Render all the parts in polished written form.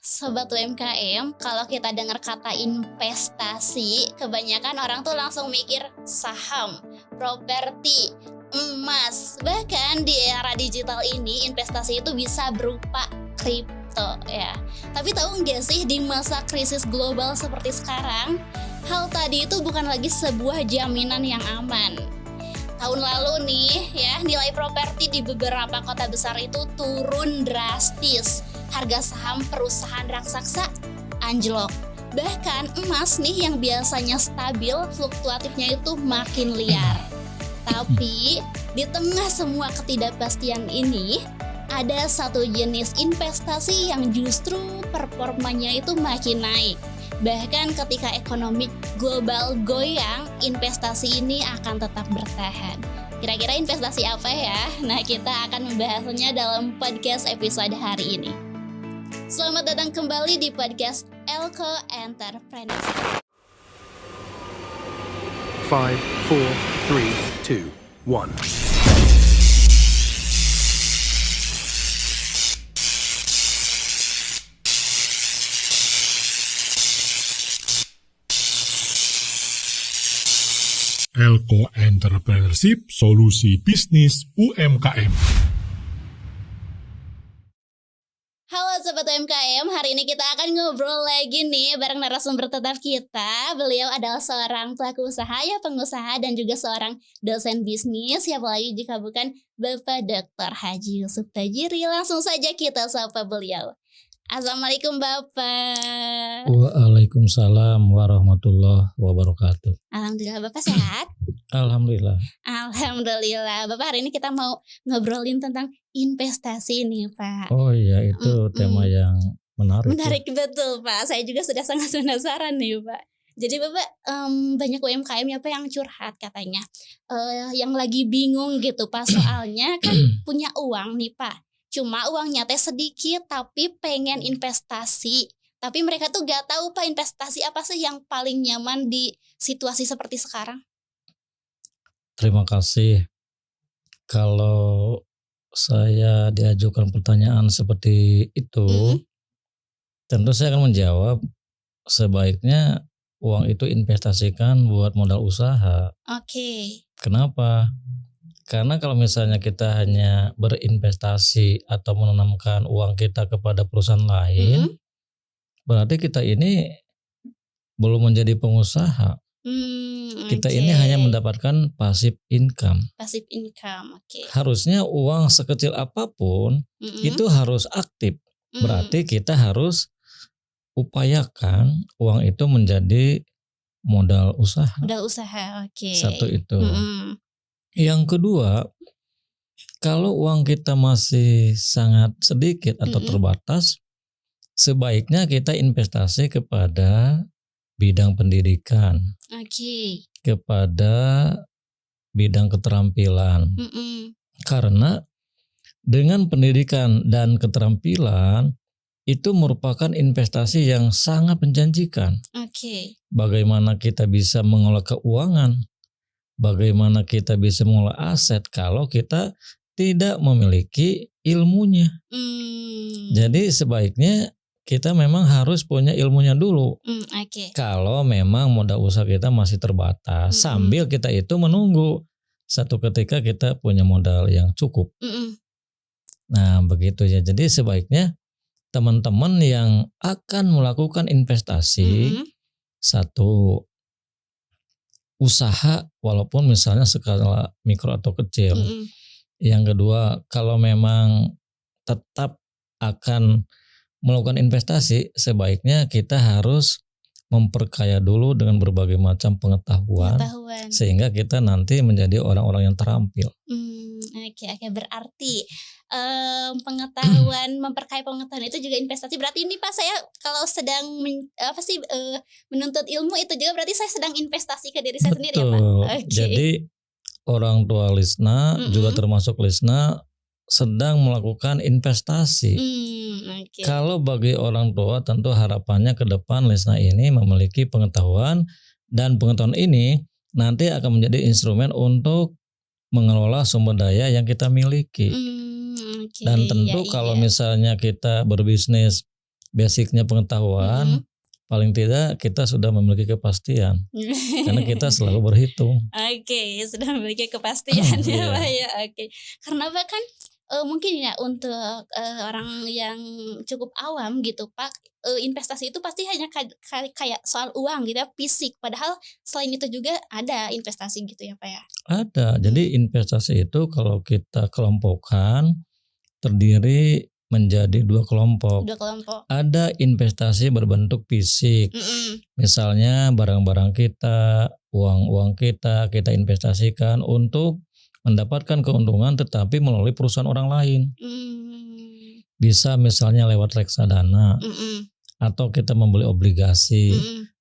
Sobat UMKM, kalau kita dengar kata investasi, kebanyakan orang tuh langsung mikir saham, properti, emas. Bahkan di era digital ini, investasi itu bisa berupa kripto ya. Tapi tahu nggak sih, di masa krisis global seperti sekarang, hal tadi itu bukan lagi sebuah jaminan yang aman. Tahun lalu nih ya, nilai properti di beberapa kota besar itu turun drastis. Harga saham perusahaan raksasa anjlok. Bahkan emas nih yang biasanya stabil, fluktuatifnya itu makin liar. Tapi di tengah semua ketidakpastian ini, ada satu jenis investasi yang justru performanya itu makin naik. Bahkan ketika ekonomi global goyang, investasi ini akan tetap bertahan. Kira-kira investasi apa ya? Nah, kita akan membahasnya dalam podcast episode hari ini. Selamat datang kembali di podcast Elko Entrepreneurs. 5, 4, 3, 2, 1. Elko Entrepreneurship, solusi bisnis UMKM. Halo Sobat UMKM, hari ini kita akan ngobrol lagi nih bareng narasumber tetap kita. Beliau adalah seorang pelaku usaha, pengusaha dan juga seorang dosen bisnis. Siapa lagi jika bukan Bapak Dr. Haji Yusuf Tajiri. Langsung saja kita sapa beliau. Assalamualaikum Bapak. Waalaikumsalam warahmatullahi wabarakatuh. Alhamdulillah Bapak sehat? Alhamdulillah. Alhamdulillah. Bapak, hari ini kita mau ngobrolin tentang investasi nih Pak. Oh iya, itu tema yang menarik. Menarik betul Pak. Saya juga sudah sangat penasaran nih Pak. Jadi Bapak, banyak UMKM ya Pak yang curhat katanya, yang lagi bingung gitu Pak, soalnya kan punya uang nih Pak. Cuma uangnya teh sedikit tapi pengen investasi. Tapi mereka tuh gak tahu Pak, investasi apa sih yang paling nyaman di situasi seperti sekarang. Terima kasih. Kalau saya diajukan pertanyaan seperti itu, tentu saya akan menjawab sebaiknya uang itu investasikan buat modal usaha. Oke. Kenapa? Karena kalau misalnya kita hanya berinvestasi atau menanamkan uang kita kepada perusahaan lain, berarti kita ini belum menjadi pengusaha. Kita ini hanya mendapatkan passive income. Passive income, oke. Harusnya uang sekecil apapun itu harus aktif. Berarti kita harus upayakan uang itu menjadi modal usaha. Modal usaha, oke. Satu itu. Yang kedua, kalau uang kita masih sangat sedikit atau terbatas, sebaiknya kita investasi kepada bidang pendidikan, kepada bidang keterampilan. Karena dengan pendidikan dan keterampilan itu merupakan investasi yang sangat menjanjikan. Bagaimana kita bisa mengelola keuangan, bagaimana kita bisa mengelola aset kalau kita tidak memiliki ilmunya. Jadi sebaiknya kita memang harus punya ilmunya dulu. Kalau memang modal usaha kita masih terbatas, sambil kita itu menunggu satu ketika kita punya modal yang cukup. Nah begitu ya. Jadi sebaiknya teman-teman yang akan melakukan investasi, satu, usaha walaupun misalnya skala mikro atau kecil. Yang kedua, kalau memang tetap akan melakukan investasi, sebaiknya kita harus memperkaya dulu dengan berbagai macam pengetahuan. Sehingga kita nanti menjadi orang-orang yang terampil. Oke, berarti pengetahuan, memperkaya pengetahuan itu juga investasi. Berarti ini Pak, saya kalau sedang menuntut ilmu itu juga berarti saya sedang investasi ke diri saya sendiri ya Pak. Jadi orang tua Lisna juga termasuk Lisna sedang melakukan investasi. Kalau bagi orang tua tentu harapannya ke depan Lisna ini memiliki pengetahuan, dan pengetahuan ini nanti akan menjadi instrumen untuk mengelola sumber daya yang kita miliki. Dan tentu kalau misalnya kita berbisnis basicnya pengetahuan, paling tidak kita sudah memiliki kepastian karena kita selalu berhitung. Oke, sudah memiliki kepastian ya Iya. Pak ya. Oke. Karena Pak kan mungkin ya untuk orang yang cukup awam gitu Pak, investasi itu pasti hanya kayak soal uang gitu ya, fisik. Padahal selain itu juga ada investasi gitu ya Pak ya. Ada. Jadi investasi itu kalau kita kelompokkan terdiri menjadi 2 kelompok. Dua kelompok. Ada investasi berbentuk fisik. Misalnya barang-barang kita, uang-uang kita investasikan untuk mendapatkan keuntungan tetapi melalui perusahaan orang lain. Bisa misalnya lewat reksadana, atau kita membeli obligasi,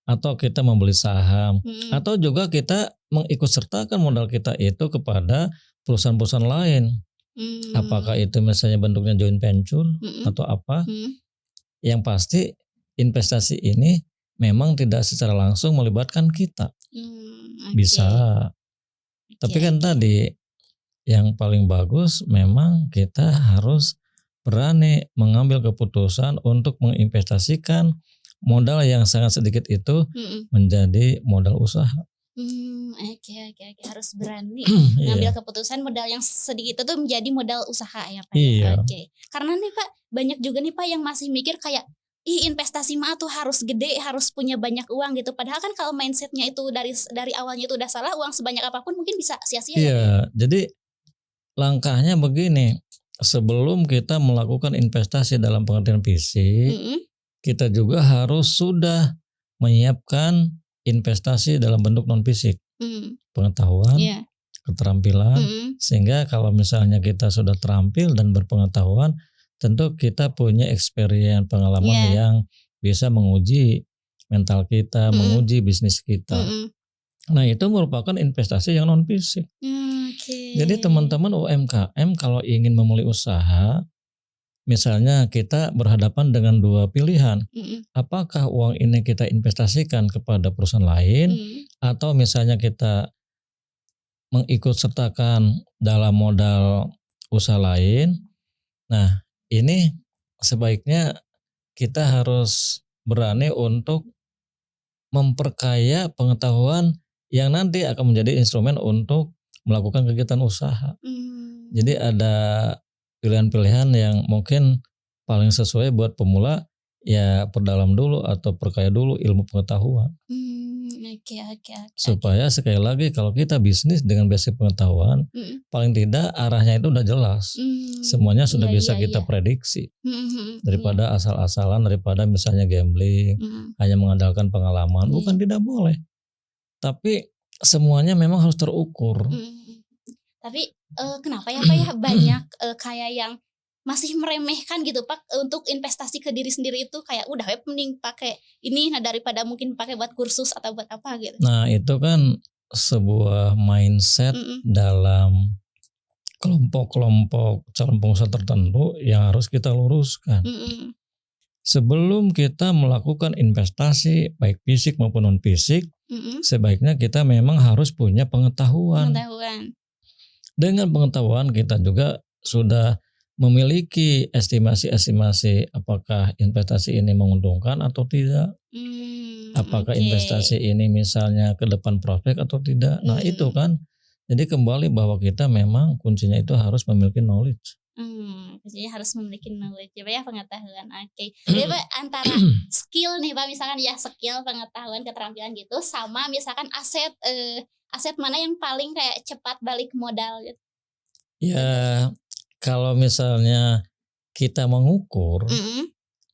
atau kita membeli saham, atau juga kita mengikutsertakan modal kita itu kepada perusahaan-perusahaan lain. Apakah itu misalnya bentuknya joint venture atau apa? Yang pasti investasi ini memang tidak secara langsung melibatkan kita. Bisa. Tapi kan tadi yang paling bagus memang kita harus berani mengambil keputusan untuk menginvestasikan modal yang sangat sedikit itu menjadi modal usaha. Oke. Harus berani ngambil keputusan modal yang sedikit itu menjadi modal usaha ya Pak. Iya. Oke. Karena nih Pak, banyak juga nih Pak yang masih mikir kayak investasi mah tuh harus gede, harus punya banyak uang gitu. Padahal kan kalau mindsetnya itu dari awalnya itu udah salah, uang sebanyak apapun mungkin bisa sia-sia. Iya. Jadi langkahnya begini, sebelum kita melakukan investasi dalam pengertian fisik, kita juga harus sudah menyiapkan investasi dalam bentuk non fisik, pengetahuan, keterampilan, sehingga kalau misalnya kita sudah terampil dan berpengetahuan, tentu kita punya experience, pengalaman yang bisa menguji mental kita, menguji bisnis kita. Nah itu merupakan investasi yang non fisik. Jadi teman-teman UMKM kalau ingin memulai usaha, misalnya kita berhadapan dengan 2 pilihan. Apakah uang ini kita investasikan kepada perusahaan lain atau misalnya kita mengikutsertakan dalam modal usaha lain. Nah, ini sebaiknya kita harus berani untuk memperkaya pengetahuan yang nanti akan menjadi instrumen untuk melakukan kegiatan usaha. Jadi ada pilihan-pilihan yang mungkin paling sesuai buat pemula, ya perdalam dulu atau perkaya dulu ilmu pengetahuan. Supaya sekali lagi kalau kita bisnis dengan basic pengetahuan, paling tidak arahnya itu udah jelas. Semuanya sudah bisa kita prediksi. Daripada asal-asalan, daripada misalnya gambling, hanya mengandalkan pengalaman, bukan tidak boleh. Tapi semuanya memang harus terukur. Tapi kenapa ya Pak ya banyak kayak yang masih meremehkan gitu Pak untuk investasi ke diri sendiri itu kayak udah mending pakai ini daripada mungkin pakai buat kursus atau buat apa gitu. Nah itu kan sebuah mindset dalam kelompok-kelompok calon pengusaha tertentu yang harus kita luruskan. Sebelum kita melakukan investasi baik fisik maupun non fisik, sebaiknya kita memang harus punya pengetahuan. Dengan pengetahuan kita juga sudah memiliki estimasi-estimasi apakah investasi ini menguntungkan atau tidak. Apakah investasi ini misalnya ke depan prospek atau tidak. Nah itu kan. Jadi kembali bahwa kita memang kuncinya itu harus memiliki knowledge. Kuncinya harus memiliki knowledge ya pengetahuan. Jadi Pak antara skill nih Pak misalkan ya skill, pengetahuan, keterampilan gitu sama misalkan aset mana yang paling kayak cepat balik modal gitu. Ya kalau misalnya kita mengukur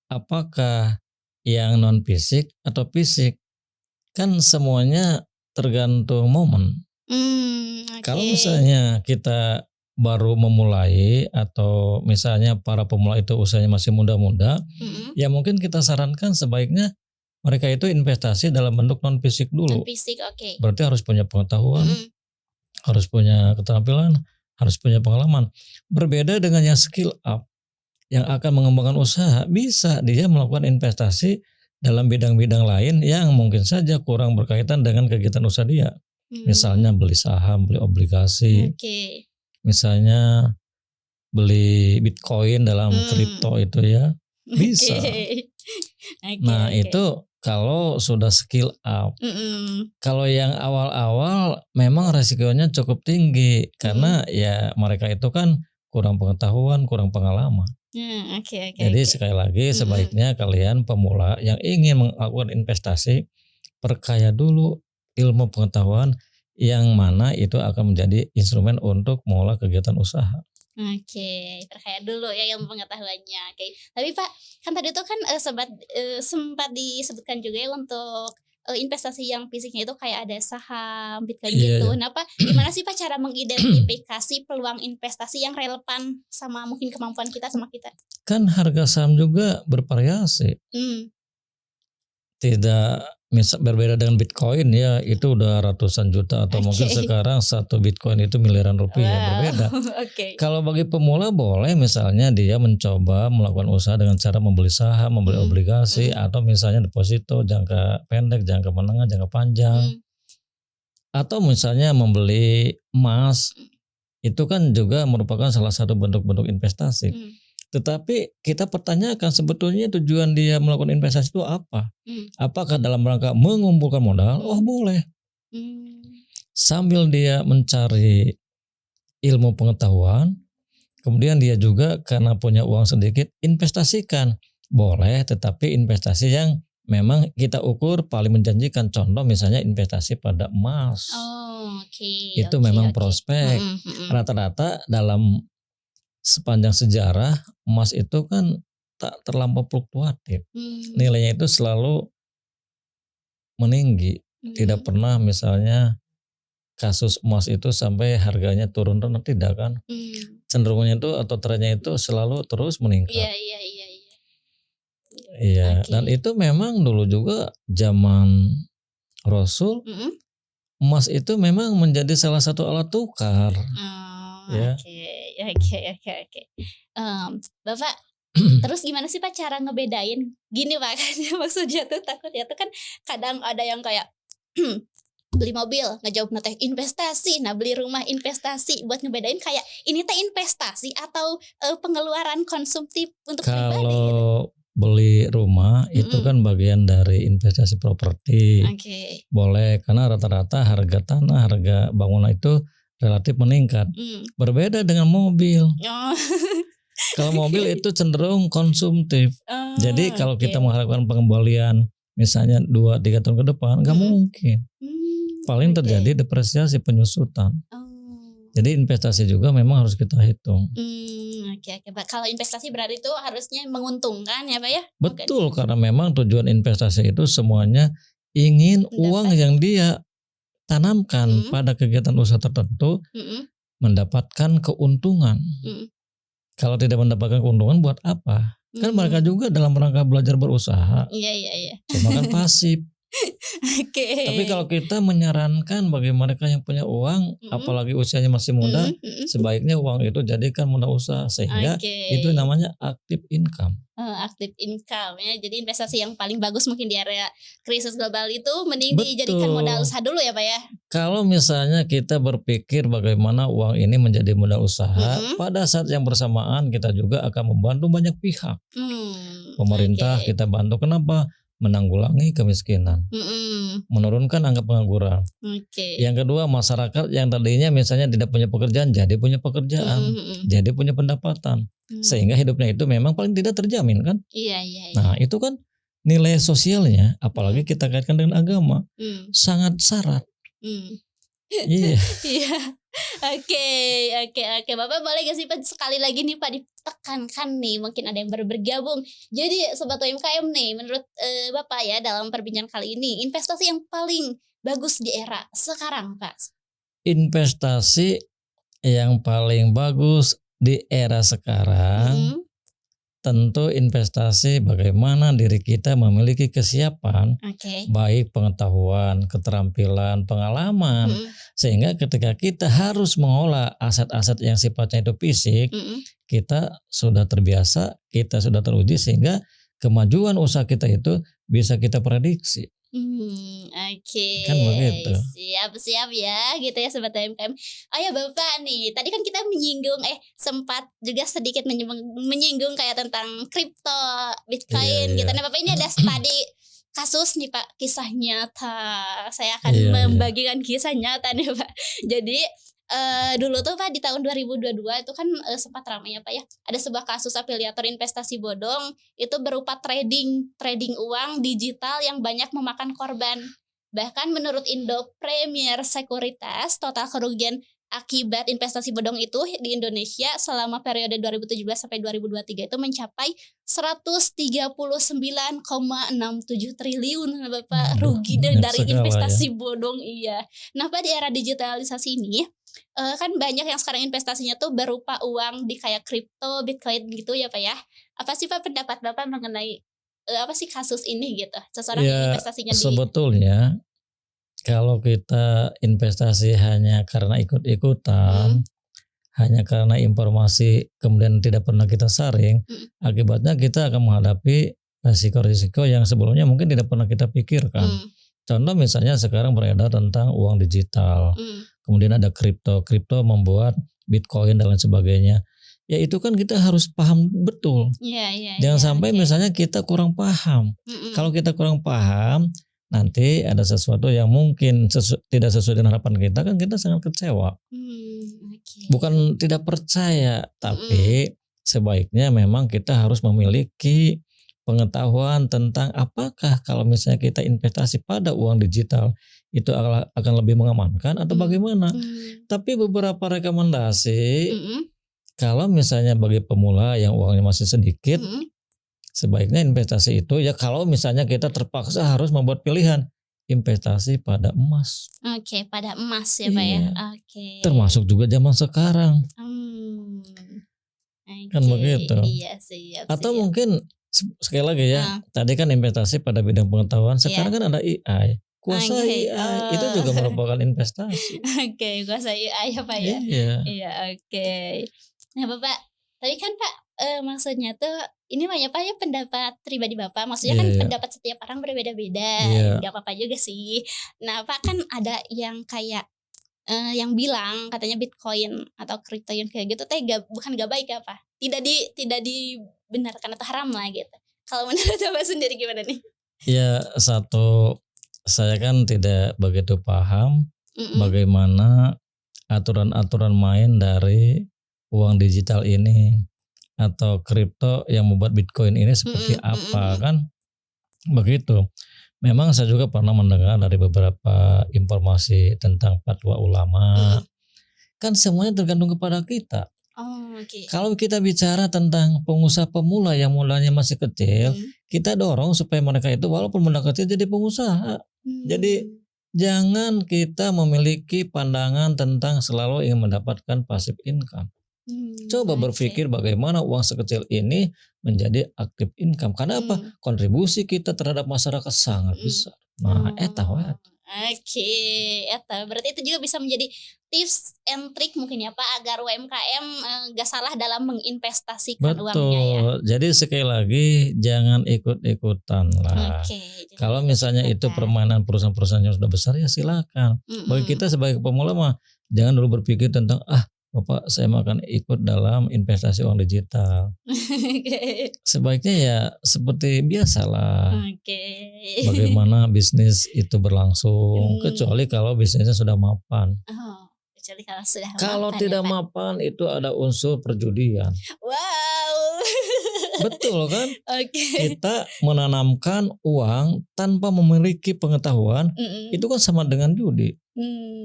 apakah yang non fisik atau fisik kan semuanya tergantung momen. Kalau misalnya kita baru memulai atau misalnya para pemula itu usianya masih muda-muda, ya mungkin kita sarankan sebaiknya mereka itu investasi dalam bentuk non fisik dulu. Berarti harus punya pengetahuan, harus punya keterampilan, harus punya pengalaman. Berbeda dengan yang skill up yang akan mengembangkan usaha, bisa dia melakukan investasi dalam bidang-bidang lain yang mungkin saja kurang berkaitan dengan kegiatan usaha dia. Misalnya beli saham, beli obligasi, misalnya beli Bitcoin dalam kripto itu ya bisa. Oke, Nah oke. itu kalau sudah skill up. Mm-mm. Kalau yang awal-awal memang resikonya cukup tinggi karena ya mereka itu kan kurang pengetahuan, kurang pengalaman. Oke, oke, Jadi oke. sekali lagi Mm-mm. sebaiknya kalian pemula yang ingin melakukan investasi, perkaya dulu ilmu pengetahuan yang mana itu akan menjadi instrumen untuk mengolah kegiatan usaha. Oke, perkaya dulu ya yang pengetahuannya. Oke, tapi Pak, kan tadi tuh kan sempat disebutkan juga ya untuk investasi yang fisiknya itu kayak ada saham, Bitcoin Iya gitu. ya. Nah Pak, gimana sih Pak cara mengidentifikasi peluang investasi yang relevan sama mungkin kemampuan kita sama kita? Kan harga saham juga bervariasi. Hmm, Tidak berbeda dengan Bitcoin ya, itu udah ratusan juta atau mungkin oke. sekarang satu Bitcoin itu miliaran rupiah, Wow, berbeda. oke. Kalau bagi pemula boleh misalnya dia mencoba melakukan usaha dengan cara membeli saham, membeli obligasi atau misalnya deposito jangka pendek, jangka menengah, jangka panjang. Hmm, Atau misalnya membeli emas, itu kan juga merupakan salah satu bentuk-bentuk investasi. hmm, Tetapi kita pertanyakan sebetulnya tujuan dia melakukan investasi itu apa? hmm, Apakah dalam rangka mengumpulkan modal? Oh boleh. hmm. Sambil dia mencari ilmu pengetahuan, kemudian dia juga karena punya uang sedikit investasikan. Boleh, tetapi investasi yang memang kita ukur paling menjanjikan. Contoh misalnya investasi pada emas. Oh, oke. Itu Oke, memang oke. prospek. Mm-mm. Rata-rata dalam sepanjang sejarah emas itu kan tak terlampau fluktuatif. Hmm, Nilainya itu selalu meninggi. Tidak pernah misalnya kasus emas itu sampai harganya turun, tidak kan. hmm. Cenderungnya itu atau trennya itu selalu terus Iya, meningkat. iya, iya, iya. Iya, Oke. dan itu memang dulu juga zaman Rasul Mm-mm. emas itu memang menjadi salah satu alat tukar. Oh, Ya. oke. Bapak, terus gimana sih Pak cara ngebedain? Gini Pak, kan maksudnya tuh takutnya tuh kan kadang ada yang kayak beli mobil ngejawab teh investasi, nah beli rumah investasi, buat ngebedain kayak ini teh investasi atau pengeluaran konsumtif untuk pribadi gitu. Kalau beli rumah itu kan bagian dari investasi properti. Oke. Boleh karena rata-rata harga tanah, harga bangunan itu relatif meningkat. Berbeda dengan mobil. Oh. Kalau mobil itu cenderung konsumtif. Oh, Jadi kalau oke. kita mengharapkan pengembalian misalnya 2-3 tahun ke depan nggak mungkin. Paling Oke. terjadi depresiasi penyusutan. Oh. Jadi investasi juga memang harus kita hitung. Oke. Pak. Kalau investasi berarti itu harusnya menguntungkan ya Pak ya? Betul, karena memang tujuan investasi itu semuanya ingin uang yang dia tanamkan pada kegiatan usaha tertentu mendapatkan keuntungan. Kalau tidak mendapatkan keuntungan buat apa? Kan mereka juga dalam rangka belajar berusaha. Iya. Cuma kan pasif. Oke. Tapi kalau kita menyarankan bagi mereka yang punya uang, apalagi usianya masih muda, sebaiknya uang itu jadikan modal usaha sehingga itu namanya active income. Active income ya. Jadi investasi yang paling bagus mungkin di area krisis global itu mending dijadikan modal usaha dulu ya Pak ya. Kalau misalnya kita berpikir bagaimana uang ini menjadi modal usaha, pada saat yang bersamaan kita juga akan membantu banyak pihak. Pemerintah kita bantu, kenapa? Menanggulangi kemiskinan, menurunkan angka pengangguran. Yang kedua, masyarakat yang tadinya misalnya tidak punya pekerjaan jadi punya pekerjaan, jadi punya pendapatan, sehingga hidupnya itu memang paling tidak terjamin kan? Iya. Nah itu kan nilai sosialnya, apalagi kita kaitkan dengan agama, sangat syarat. Iya. Oke. Bapak boleh gak sih Pak sekali lagi nih Pak ditekankan nih, mungkin ada yang baru bergabung. Jadi Sobat UMKM nih, menurut Bapak ya dalam perbincangan kali ini, investasi yang paling bagus di era sekarang Pak? Investasi yang paling bagus di era sekarang tentu investasi bagaimana diri kita memiliki kesiapan, baik pengetahuan, keterampilan, pengalaman, sehingga ketika kita harus mengolah aset-aset yang sifatnya itu fisik, kita sudah terbiasa, kita sudah teruji sehingga kemajuan usaha kita itu bisa kita prediksi. Oke. Kan begitu. Siap-siap ya gitu ya Sobat UMKM. Oh ya Bapak nih, tadi kan kita menyinggung sempat juga sedikit menyinggung kayak tentang kripto, Bitcoin Iya, gitu. iya. Nah Bapak ini ada tadi kasus nih Pak, kisah nyata. Saya akan Iya, iya. membagikan kisah nyata nih Pak. Jadi dulu tuh Pak di tahun 2022 itu kan sempat ramai ya Pak ya. Ada sebuah kasus afiliator investasi bodong itu berupa trading uang digital yang banyak memakan korban. Bahkan menurut Indo Premier Sekuritas, total kerugian akibat investasi bodong itu di Indonesia selama periode 2017 sampai 2023 itu mencapai 139,67 triliun Bapak rugi Banyak dari sekali ya. investasi bodong iya. Nah Pak di era digitalisasi ini kan banyak yang sekarang investasinya tuh berupa uang di kayak kripto, Bitcoin gitu ya Pak ya. Apa sih Pak pendapat Bapak mengenai apa sih kasus ini gitu? Seseorang yang Ya investasinya di sebetulnya kalau kita investasi hanya karena ikut-ikutan, hanya karena informasi kemudian tidak pernah kita saring, akibatnya kita akan menghadapi risiko-risiko yang sebelumnya mungkin tidak pernah kita pikirkan. Contoh misalnya sekarang beredar tentang uang digital, kemudian ada kripto membuat Bitcoin dan lain sebagainya. Ya itu kan kita harus paham betul. Jangan sampai misalnya kita kurang paham. Kalau kita kurang paham, nanti ada sesuatu yang mungkin tidak sesuai dengan harapan kita, kan kita sangat kecewa. Bukan tidak percaya, tapi sebaiknya memang kita harus memiliki pengetahuan tentang apakah kalau misalnya kita investasi pada uang digital itu akan lebih mengamankan atau bagaimana. Tapi beberapa rekomendasi kalau misalnya bagi pemula yang uangnya masih sedikit, sebaiknya investasi itu ya kalau misalnya kita terpaksa harus membuat pilihan investasi pada emas. Oke, pada emas ya Pak ya. Oke. Termasuk juga zaman sekarang. Kan begitu. Iya siap. Atau mungkin sekali lagi ya, tadi kan investasi pada bidang pengetahuan, sekarang kan ada AI. Kuasa AI itu juga merupakan investasi. Oke, kuasa AI ya Pak ya. Iya, oke. Nah Bapak, tadi kan Pak maksudnya tuh ini mah ya Pak ya pendapat pribadi Bapak. Maksudnya kan pendapat setiap orang berbeda-beda. Gak apa-apa juga sih. Nah Pak kan ada yang kayak yang bilang katanya Bitcoin atau kripto yang kayak gitu bukan gak baik ya Pak. Tidak dibenarkan atau haram lah gitu. Kalau menurut Bapak sendiri gimana nih? Ya satu, saya kan tidak begitu paham bagaimana aturan-aturan main dari uang digital ini atau kripto yang membuat Bitcoin ini seperti apa kan begitu. Memang saya juga pernah mendengar dari beberapa informasi tentang fatwa ulama. Kan semuanya tergantung kepada kita. Kalau kita bicara tentang pengusaha pemula yang mulanya masih kecil, kita dorong supaya mereka itu walaupun mulai kecil jadi pengusaha. Jadi jangan kita memiliki pandangan tentang selalu ingin mendapatkan passive income. Coba berpikir bagaimana uang sekecil ini menjadi active income. Karena apa? Kontribusi kita terhadap masyarakat sangat besar. Nah, eta. Berarti itu juga bisa menjadi tips and trick mungkin ya Pak agar UMKM gak salah dalam menginvestasikan uangnya ya. Jadi sekali lagi jangan ikut-ikutan lah. Kalau misalnya itu permainan perusahaan-perusahaan yang sudah besar ya silakan. Bagi kita sebagai pemula mah jangan dulu berpikir tentang Bapak saya akan ikut dalam investasi uang digital. Sebaiknya ya seperti biasalah. Bagaimana bisnis itu berlangsung, kecuali kalau bisnisnya sudah mapan. Kecuali kalau sudah kalau mapan, tidak ya, Pak? mapan itu ada unsur perjudian. Wow. Betul kan? Oke. Kita menanamkan uang tanpa memiliki pengetahuan, itu kan sama dengan judi.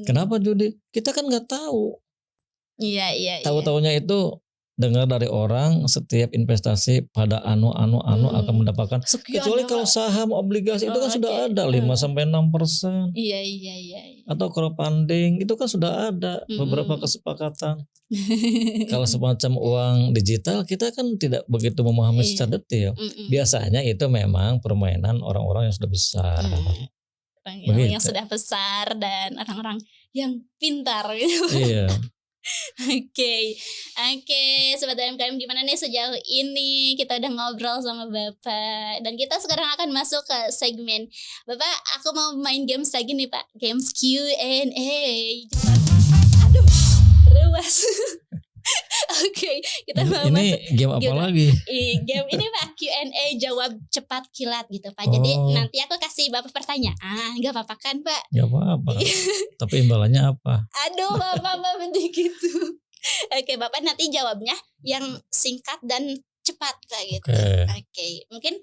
Kenapa judi? Kita kan nggak tahu. Iya. Tahu-tahunya itu dengar dari orang setiap investasi pada anu akan mendapatkan Sekian kecuali ya, kalau Pak. saham obligasi itu kan sudah ada 5-6%. Iya. Atau crowdfunding itu kan sudah ada beberapa kesepakatan. Kalau semacam uang digital kita kan tidak begitu memahami secara detail. Biasanya itu memang permainan orang-orang yang sudah besar. Orang yang sudah besar dan orang-orang yang pintar gitu. Iya. Oke, oke, Sobat UMKM, gimana nih sejauh ini kita udah ngobrol sama Bapak dan kita sekarang akan masuk ke segmen Bapak, aku mau main games lagi nih Pak, games Q&A. Aduh, ruas. Oke, kita mau Ini masuk game apa game- lagi? game ini Pak, Q&A jawab cepat kilat gitu Pak. Jadi Oh. nanti aku kasih Bapak pertanyaan, nggak apa-apa kan Pak? Gak apa-apa. Tapi imbalannya apa? Aduh, Bapak benci gitu. Oke, Bapak nanti jawabnya yang singkat dan cepat Pak gitu. Oke. Oke, mungkin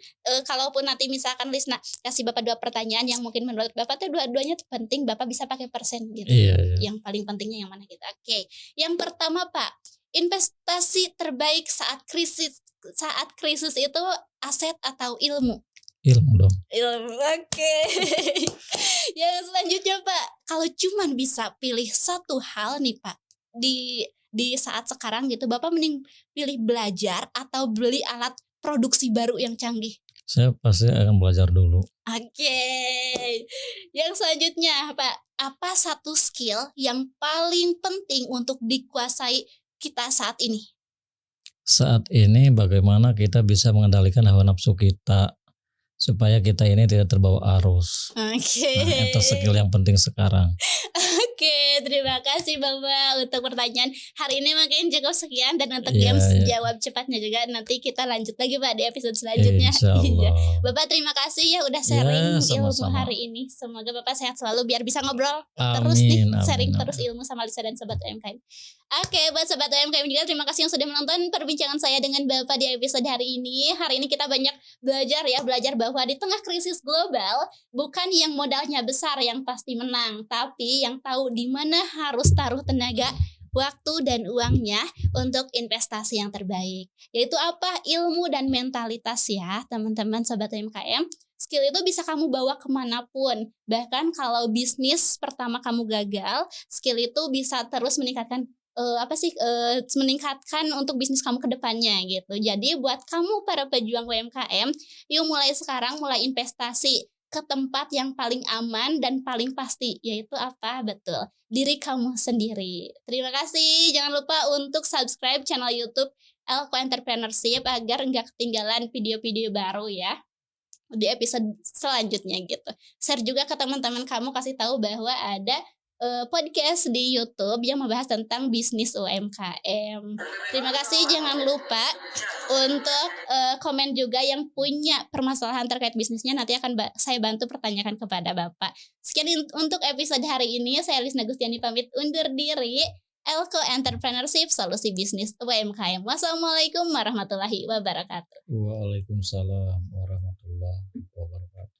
kalaupun nanti misalkan Lisna kasih Bapak 2 pertanyaan yang mungkin menurut Bapak tuh dua-duanya tuh penting, Bapak bisa pakai persen gitu. Iya, iya. Yang paling pentingnya yang mana gitu. Oke, yang pertama Pak, investasi terbaik saat krisis itu aset atau ilmu? Ilmu dong. Ilmu. Oke. Yang selanjutnya Pak, kalau cuman bisa pilih satu hal nih Pak di saat sekarang gitu, Bapak mending pilih belajar atau beli alat produksi baru yang canggih? Saya pasti akan belajar dulu. Oke. Yang selanjutnya Pak, apa satu skill yang paling penting untuk dikuasai kita saat ini? Saat ini bagaimana kita bisa mengendalikan hawa nafsu kita supaya kita ini tidak terbawa arus. Oke. Nah, itu skill yang penting sekarang. Oke, terima kasih Bapak untuk pertanyaan hari ini. Mungkin cukup sekian, dan untuk Iya, games iya. jawab cepatnya juga nanti kita lanjut lagi Pak di episode selanjutnya. Insya Iya. Allah. Bapak terima kasih ya udah sharing ilmu sama-sama. hari ini. Semoga Bapak sehat selalu biar bisa ngobrol terus nih, sharing terus ilmu sama Lisa dan Sobat UMKM. Oke, buat Sobat UMKM juga terima kasih yang sudah menonton perbincangan saya dengan Bapak di episode hari ini. Hari ini kita banyak belajar bahwa di tengah krisis global bukan yang modalnya besar yang pasti menang, tapi yang tahu di mana harus taruh tenaga, waktu dan uangnya untuk investasi yang terbaik. Yaitu apa? Ilmu dan mentalitas ya teman-teman Sobat UMKM. Skill itu bisa kamu bawa kemanapun. Bahkan kalau bisnis pertama kamu gagal, skill itu bisa terus meningkatkan meningkatkan untuk bisnis kamu ke depannya gitu. Jadi buat kamu para pejuang UMKM, yuk mulai sekarang mulai investasi ke tempat yang paling aman dan paling pasti, yaitu apa? Betul, diri kamu sendiri. Terima kasih. Jangan lupa untuk subscribe channel YouTube Elko Entrepreneurship agar nggak ketinggalan video-video baru ya di episode selanjutnya gitu. Share juga ke teman-teman kamu, kasih tahu bahwa ada podcast di YouTube yang membahas tentang bisnis UMKM. Terima kasih. Jangan lupa untuk komen juga yang punya permasalahan terkait bisnisnya, nanti akan saya bantu pertanyakan kepada Bapak. Sekian untuk episode hari ini. Saya Lisna Gustiani pamit undur diri. Elko Entrepreneurship, solusi bisnis UMKM. Wassalamualaikum warahmatullahi wabarakatuh. Waalaikumsalam warahmatullahi wabarakatuh.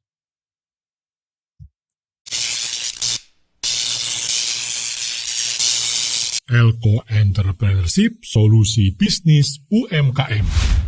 Elko Entrepreneurship, solusi bisnis UMKM.